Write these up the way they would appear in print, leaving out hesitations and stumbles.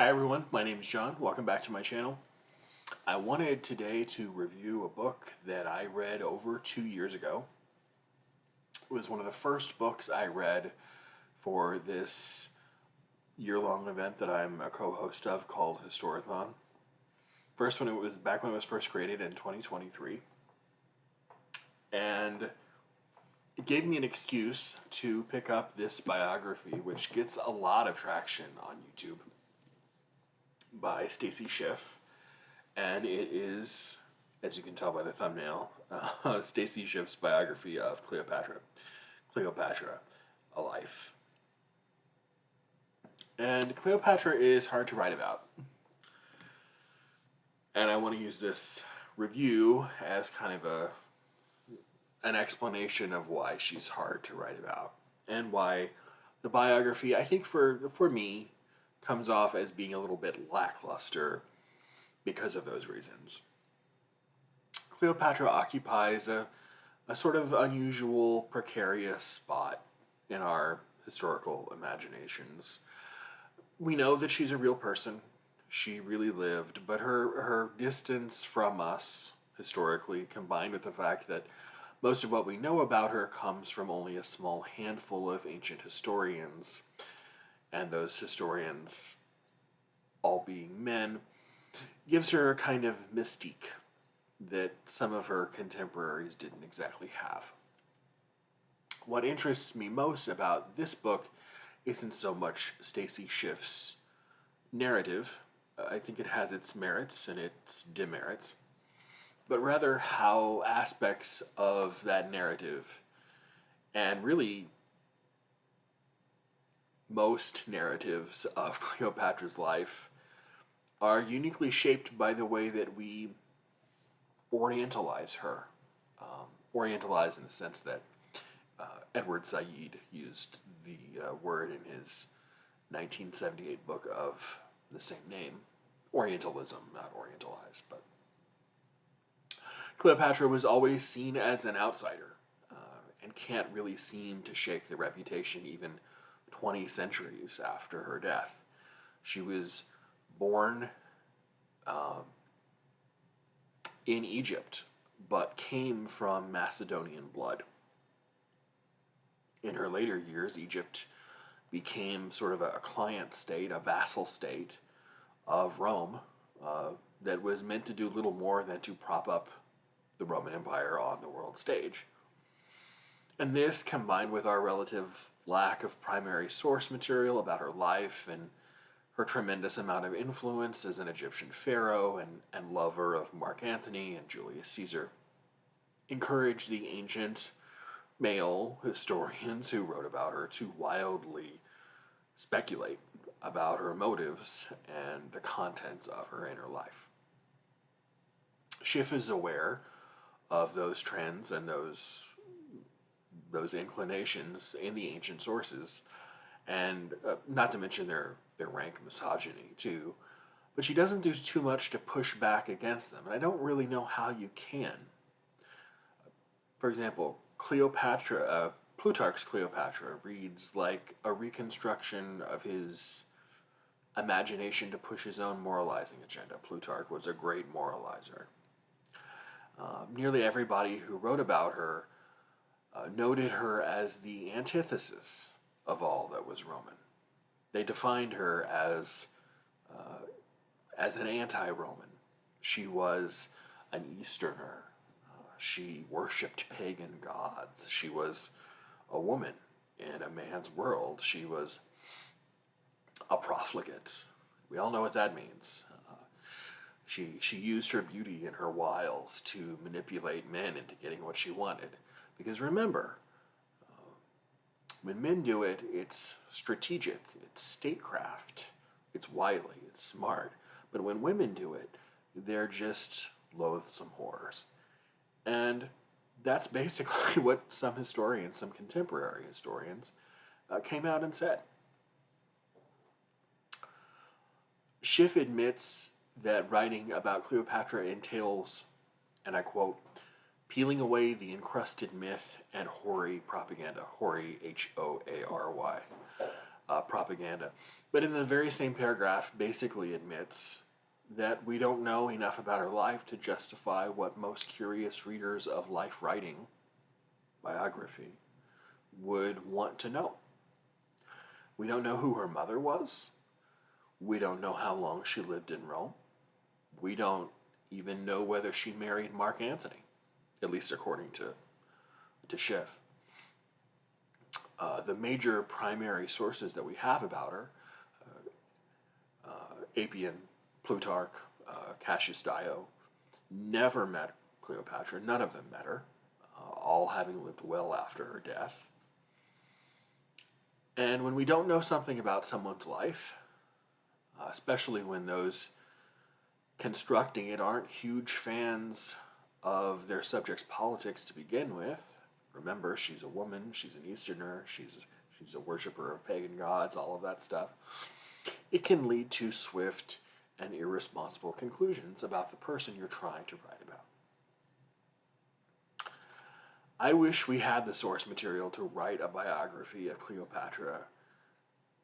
Hi everyone, my name is John. Welcome back to my channel. I wanted today to review a book that I read over 2 years ago. It was one of the first books I read for this year-long event that I'm a co-host of called Historathon. First when it was back when it was first created in 2023. And it gave me an excuse to pick up this biography, which gets a lot of traction on YouTube, by Stacy Schiff, and it is, as you can tell by the thumbnail, Stacy Schiff's biography of Cleopatra. Cleopatra, a life. And Cleopatra is hard to write about. And I want to use this review as kind of an explanation of why she's hard to write about. And why the biography, I think for me, comes off as being a little bit lackluster because of those reasons. Cleopatra occupies a sort of unusual, precarious spot in our historical imaginations. We know that she's a real person. She really lived, but her distance from us, historically, combined with the fact that most of what we know about her comes from only a small handful of ancient historians, and those historians, all being men, gives her a kind of mystique that some of her contemporaries didn't exactly have. What interests me most about this book isn't so much Stacy Schiff's narrative. I think it has its merits and its demerits, but rather how aspects of that narrative, and really most narratives of Cleopatra's life, are uniquely shaped by the way that we orientalize her. Orientalize in the sense that Edward Said used the word in his 1978 book of the same name. Orientalism, not orientalize, but Cleopatra was always seen as an outsider, and can't really seem to shake the reputation even 20 centuries after her death. She was born in Egypt, but came from Macedonian blood. In her later years, Egypt became sort of a client state, a vassal state of Rome, that was meant to do little more than to prop up the Roman Empire on the world stage. And this, combined with our relative lack of primary source material about her life and her tremendous amount of influence as an Egyptian pharaoh and lover of Mark Antony and Julius Caesar, encouraged the ancient male historians who wrote about her to wildly speculate about her motives and the contents of her inner life. Schiff is aware of those trends and those inclinations in the ancient sources, and not to mention their rank misogyny too. But she doesn't do too much to push back against them, and I don't really know how you can. For example, Plutarch's Cleopatra reads like a reconstruction of his imagination to push his own moralizing agenda. Plutarch was a great moralizer. Nearly everybody who wrote about her noted her as the antithesis of all that was Roman. They defined her as an anti-Roman. She was an Easterner. She worshipped pagan gods. She was a woman in a man's world. She was a profligate. We all know what that means. She used her beauty and her wiles to manipulate men into getting what she wanted. Because remember, when men do it, it's strategic, it's statecraft, it's wily, it's smart. But when women do it, they're just loathsome whores. And that's basically what some historians, some contemporary historians, came out and said. Schiff admits that writing about Cleopatra entails, and I quote, peeling away the encrusted myth and hoary propaganda, hoary, Hoary, propaganda. But in the very same paragraph, basically admits that we don't know enough about her life to justify what most curious readers of life writing, biography, would want to know. We don't know who her mother was. We don't know how long she lived in Rome. We don't even know whether she married Mark Antony, at least according to Schiff. The major primary sources that we have about her, Appian, Plutarch, Cassius Dio, never met Cleopatra. None of them met her, all having lived well after her death. And when we don't know something about someone's life, especially when those constructing it aren't huge fans of their subject's politics to begin with. Remember, she's a woman, she's an Easterner, she's a worshiper of pagan gods, all of that stuff. It can lead to swift and irresponsible conclusions about the person you're trying to write about. I wish we had the source material to write a biography of Cleopatra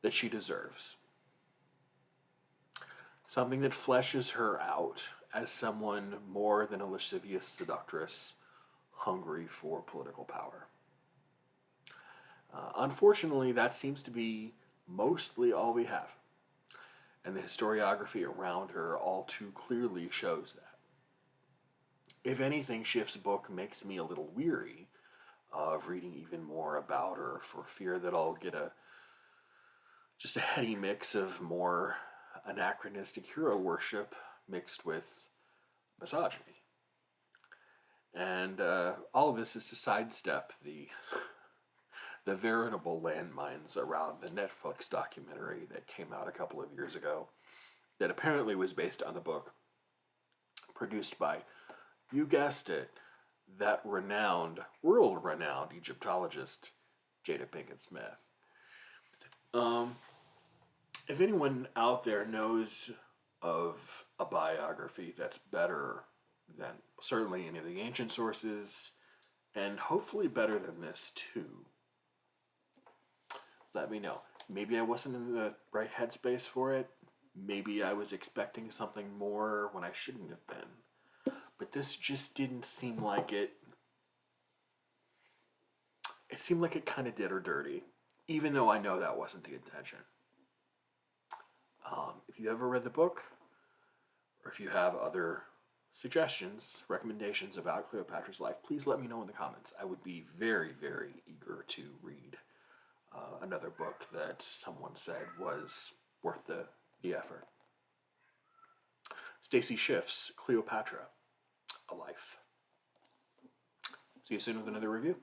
that she deserves. Something that fleshes her out as someone more than a lascivious seductress hungry for political power. Unfortunately, that seems to be mostly all we have. And the historiography around her all too clearly shows that. If anything, Schiff's book makes me a little weary of reading even more about her for fear that I'll get just a heady mix of more anachronistic hero worship mixed with misogyny. And all of this is to sidestep the veritable landmines around the Netflix documentary that came out a couple of years ago that apparently was based on the book produced by, you guessed it, that world-renowned Egyptologist, Jada Pinkett Smith. If anyone out there knows of a biography that's better than certainly any of the ancient sources, and hopefully better than this too, let me know. Maybe I wasn't in the right headspace for it. Maybe I was expecting something more when I shouldn't have been. But this just didn't seem like it. It seemed like it kind of did her dirty, even though I know that wasn't the intention. If you ever read the book, or if you have other suggestions, recommendations about Cleopatra's life, please let me know in the comments. I would be very, very eager to read another book that someone said was worth the effort. Stacy Schiff's Cleopatra, A Life. See you soon with another review.